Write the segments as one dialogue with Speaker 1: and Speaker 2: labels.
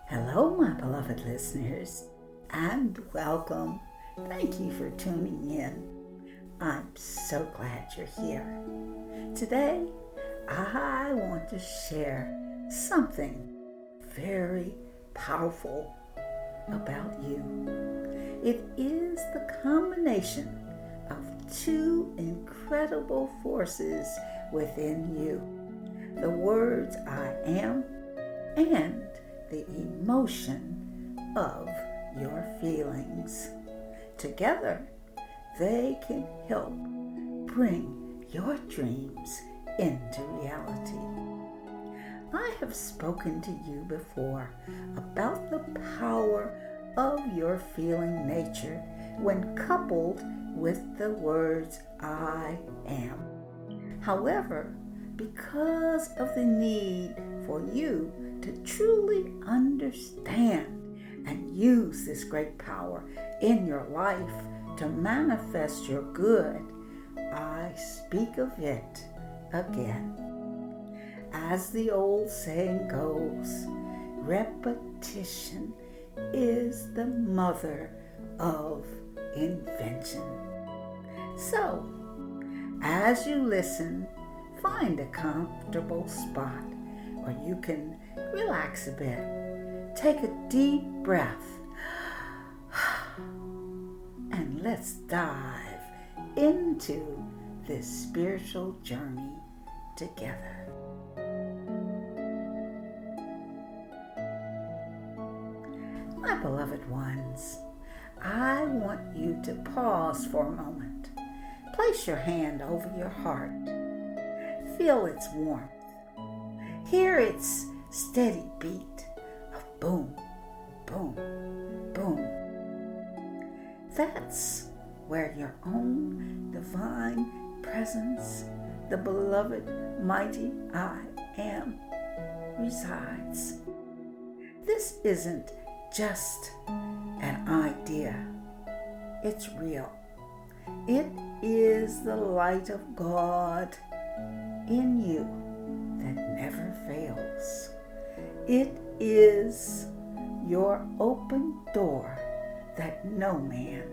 Speaker 1: Hello, my beloved listeners, and welcome. Thank you for tuning in. I'm so glad you're here. Today, I want to share something very powerful about you. It is the combination of two incredible forces within you. The words I am and the emotion of your feelings. Together, they can help bring your dreams into reality. I have spoken to you before about the power of your feeling nature when coupled with the words I am. However, because of the need for you to truly understand and use this great power in your life to manifest your good, I speak of it again. As the old saying goes, repetition is the mother of invention. So, as you listen, find a comfortable spot where you can relax a bit. Take a deep breath. And let's dive into this spiritual journey together. My beloved ones, I want you to pause for a moment. Place your hand over your heart. Feel its warmth. Hear its steady beat of boom, boom, boom. That's where your own divine presence, the beloved mighty I am, resides. This isn't just an idea. It's real. It is the light of God in you that never fails. It is your open door that no man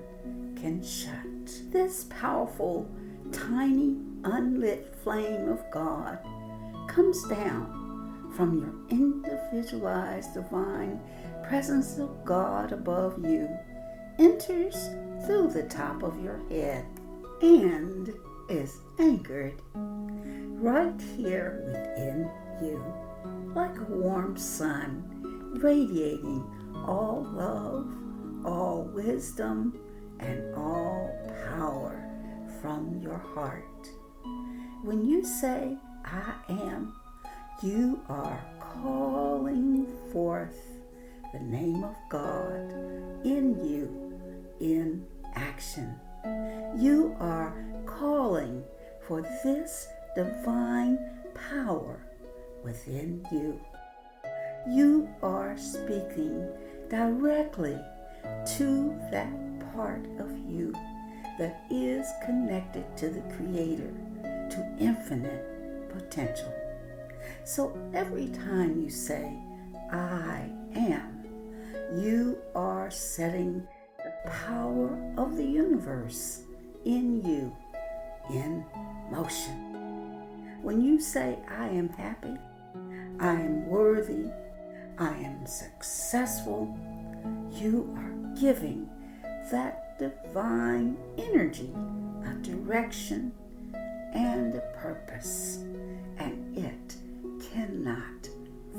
Speaker 1: can shut. This powerful, tiny, unlit flame of God comes down from your individualized divine presence of God above you, enters through the top of your head, and is anchored right here within you, like a warm sun, radiating all love, all wisdom, and all power from your heart. When you say, I am, you are calling forth the name of God in you in action. You are calling for this divine power within you. You are speaking directly to that part of you that is connected to the Creator, to infinite potential. So every time you say, I am, you are setting the power of the universe in you in motion. When you say, I am happy, I am worthy, I am successful, you are giving that divine energy a direction and a purpose, and it cannot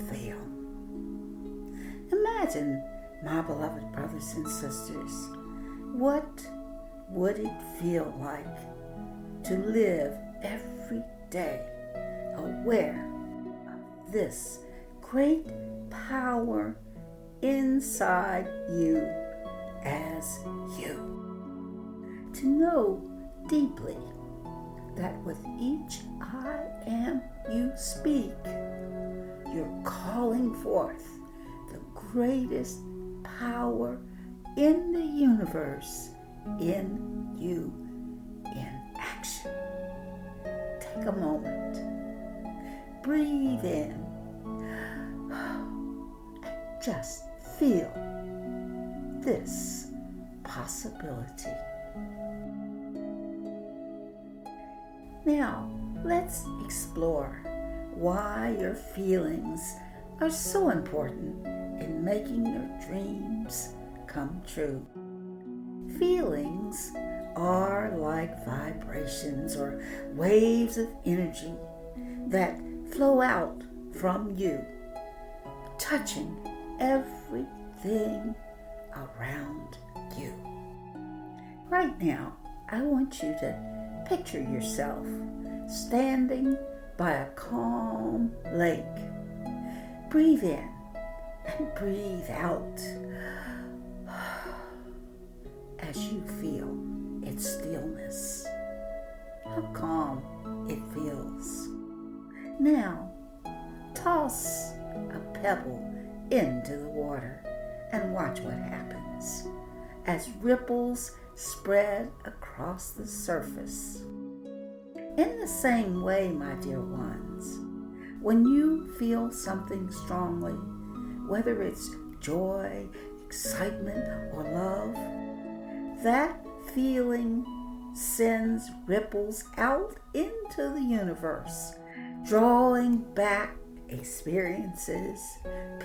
Speaker 1: fail. Imagine, my beloved brothers and sisters, what would it feel like to live every day aware of this great power inside you as you? To know deeply that with each I am you speak, you're calling forth the greatest power in the universe in you in action. Take a moment. Breathe in. Just feel this possibility. Now, let's explore why your feelings are so important in making your dreams come true. Feelings are like vibrations or waves of energy that flow out from you, touching everything around you. Right now, I want you to picture yourself standing by a calm lake. Breathe in and breathe out as you feel its stillness. How calm it feels. Now, toss a pebble into the water and watch what happens as ripples spread across the surface. In the same way, my dear ones, when you feel something strongly, whether it's joy, excitement, or love, that feeling sends ripples out into the universe, drawing back experiences,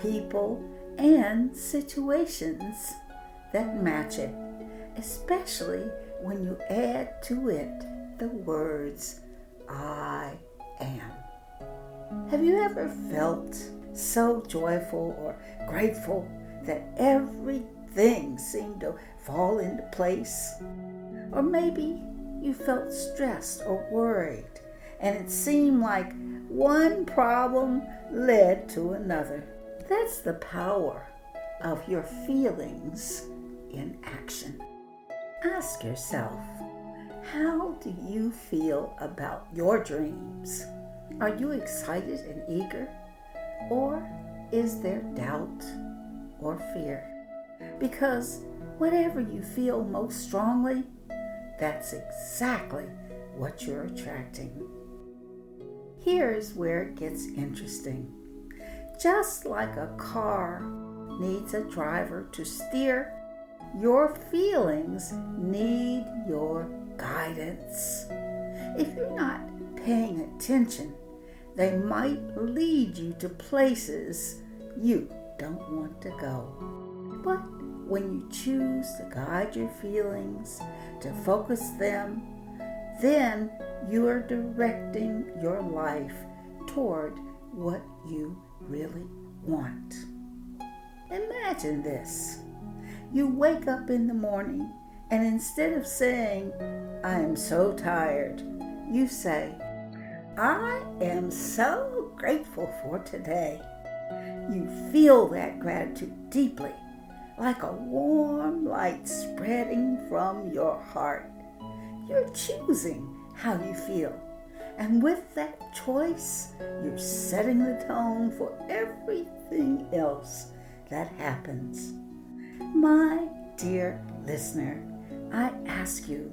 Speaker 1: people, and situations that match it, especially when you add to it the words, I am. Have you ever felt so joyful or grateful that everything seemed to fall into place? Or maybe you felt stressed or worried, and it seemed like one problem led to another. That's the power of your feelings in action. Ask yourself, how do you feel about your dreams? Are you excited and eager? Or is there doubt or fear? Because whatever you feel most strongly, that's exactly what you're attracting. Here's where it gets interesting. Just like a car needs a driver to steer, your feelings need your guidance. If you're not paying attention, they might lead you to places you don't want to go. But when you choose to guide your feelings, to focus them, then you are directing your life toward what you really want. Imagine this. You wake up in the morning, and instead of saying, I am so tired, you say, I am so grateful for today. You feel that gratitude deeply, like a warm light spreading from your heart. You're choosing how you feel, and with that choice, you're setting the tone for everything else that happens. My dear listener, I ask you,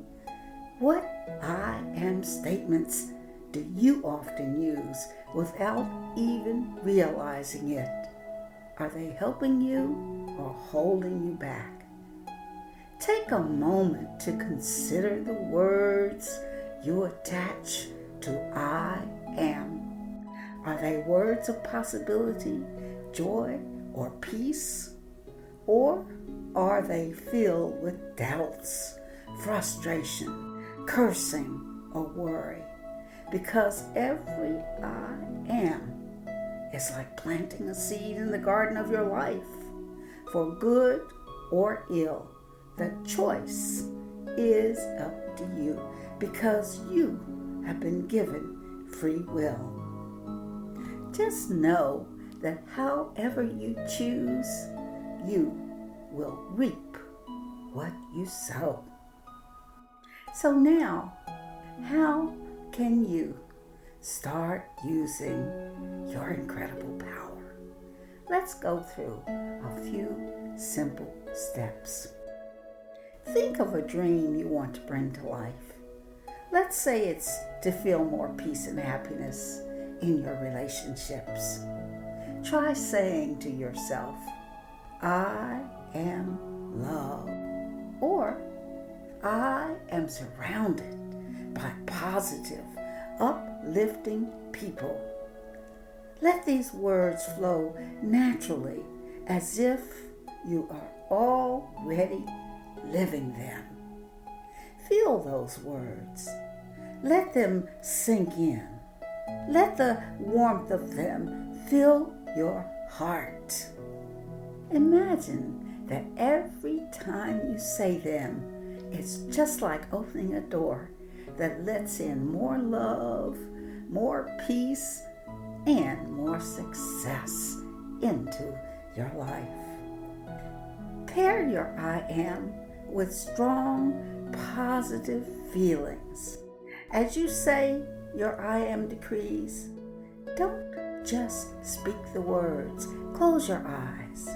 Speaker 1: what I am statements do you often use without even realizing it? Are they helping you or holding you back? Take a moment to consider the words you attach to I am. Are they words of possibility, joy, or peace? Or are they filled with doubts, frustration, cursing, or worry? Because every I am is like planting a seed in the garden of your life. For good or ill, the choice is up to you, because you have been given free will. Just know that however you choose, you will reap what you sow. So now, how can you start using your incredible power? Let's go through a few simple steps. Think of a dream you want to bring to life. Let's say it's to feel more peace and happiness in your relationships. Try saying to yourself, I am love. Or I am surrounded by positive, uplifting people. Let these words flow naturally as if you are already living them. Feel those words. Let them sink in. Let the warmth of them fill your heart. Imagine that every time you say them, it's just like opening a door that lets in more love, more peace, and more success into your life. Pair your I am with strong, positive feelings. As you say your I am decrees, don't just speak the words. Close your eyes.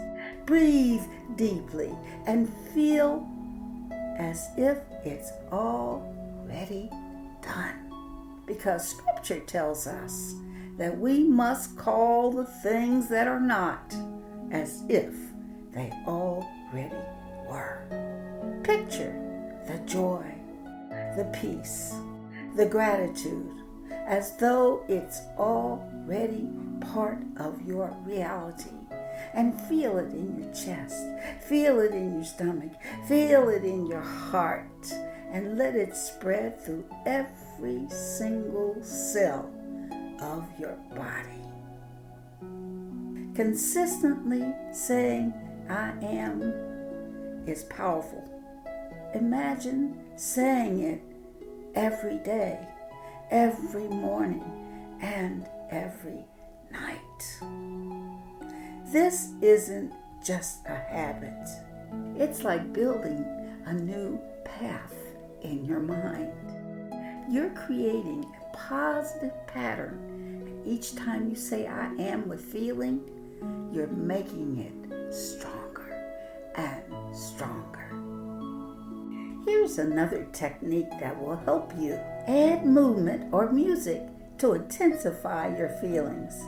Speaker 1: Breathe deeply and feel as if it's already done. Because Scripture tells us that we must call the things that are not as if they already were. Picture the joy, the peace, the gratitude, as though it's already part of your reality. And feel it in your chest, feel it in your stomach, feel it in your heart, and let it spread through every single cell of your body. Consistently saying I am is powerful. Imagine saying it every day, every morning, and every night. This isn't just a habit. It's like building a new path in your mind. You're creating a positive pattern. And each time you say I am with feeling, you're making it stronger and stronger. Here's another technique that will help you. Add movement or music to intensify your feelings.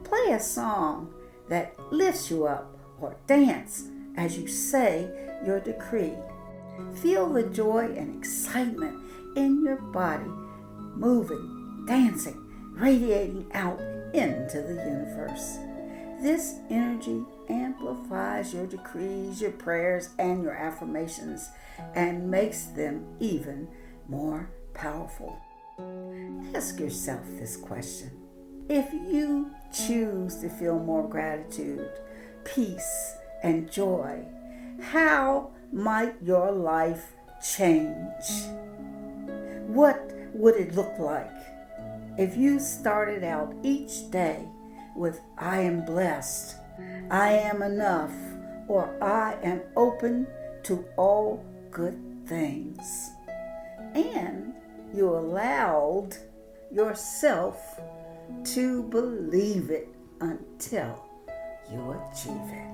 Speaker 1: Play a song that lifts you up or dance as you say your decree. Feel the joy and excitement in your body, moving, dancing, radiating out into the universe. This energy amplifies your decrees, your prayers, and your affirmations and makes them even more powerful. Ask yourself this question. If you choose to feel more gratitude, peace, and joy, how might your life change? What would it look like if you started out each day with I am blessed, I am enough, or I am open to all good things, and you allowed yourself to believe it until you achieve it?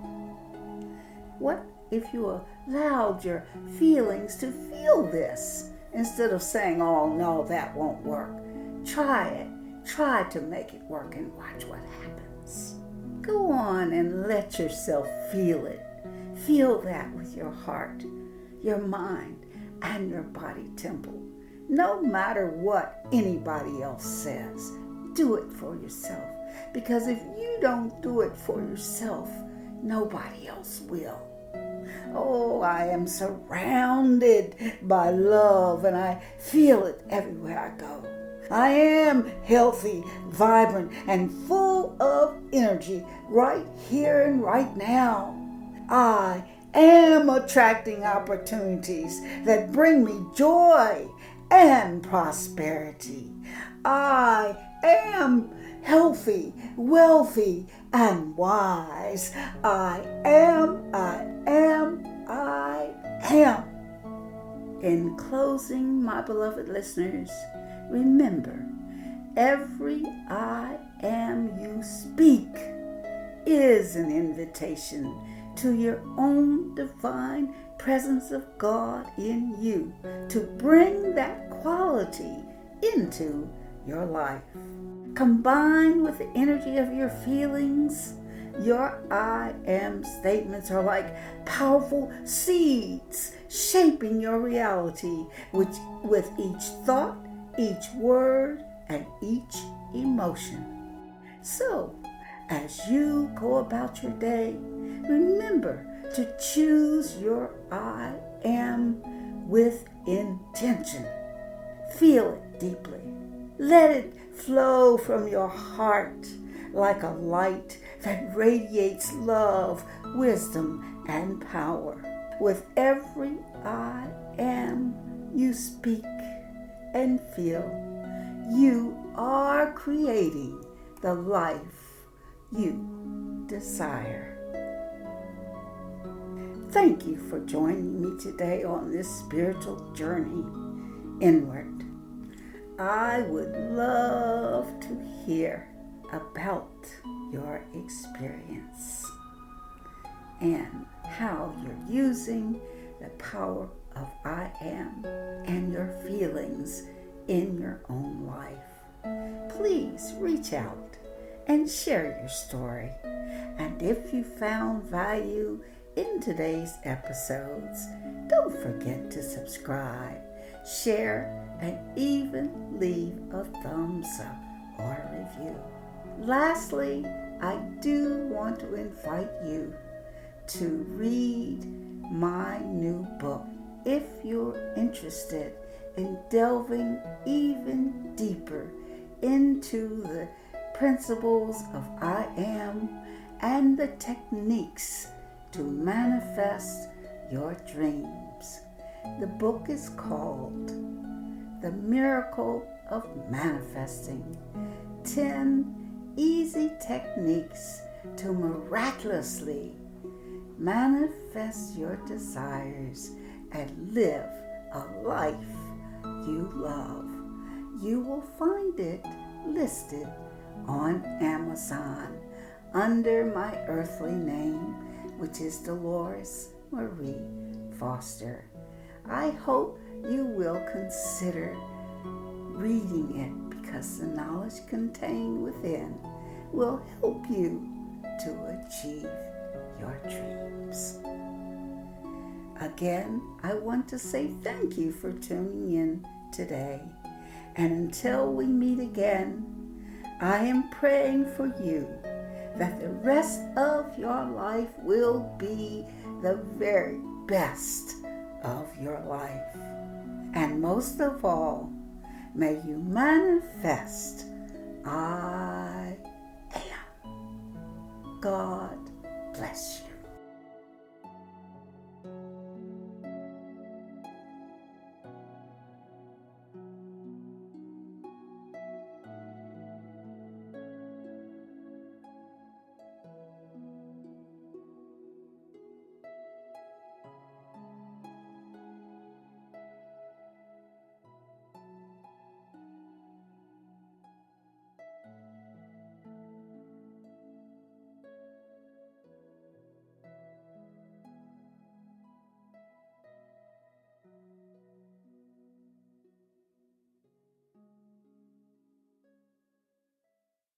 Speaker 1: What if you allowed your feelings to feel this instead of saying, oh no, that won't work? Try it. Try to make it work and watch what happens. Go on and let yourself feel it. Feel that with your heart, your mind, and your body temple. No matter what anybody else says, do it for yourself. Because if you don't do it for yourself, nobody else will. Oh, I am surrounded by love and I feel it everywhere I go. I am healthy, vibrant, and full of energy right here and right now. I am attracting opportunities that bring me joy and prosperity. I am healthy, wealthy, and wise. I am. In closing, my beloved listeners, remember, every I am you speak is an invitation to your own divine presence of God in you to bring that quality into your life. Combined with the energy of your feelings Your I am statements are like powerful seeds shaping your reality, which with each thought, each word, and each emotion. So, as you go about your day, remember to choose your I am with intention. Feel it deeply. Let it flow from your heart like a light that radiates love, wisdom, and power. With every I am you speak and feel, you are creating the life you desire. Thank you for joining me today on this spiritual journey inward. I would love to hear about your experience and how you're using the power of I am and your feelings in your own life. Please reach out and share your story. And if you found value in today's episodes, don't forget to subscribe, share, and even leave a thumbs up or a review. Lastly, I do want to invite you to read my new book if you're interested in delving even deeper into the principles of I am and the techniques to manifest your dreams. The book is called The Miracle of Manifesting: 10 Easy Techniques to Miraculously Manifest Your Desires and Live a Life You Love. You will find it listed on Amazon under my earthly name, which is Dolores Marie Foster. I hope you will consider reading it because the knowledge contained within will help you to achieve your dreams. Again, I want to say thank you for tuning in today. And until we meet again, I am praying for you that the rest of your life will be the very best of your life. And most of all, may you manifest I am. God bless you.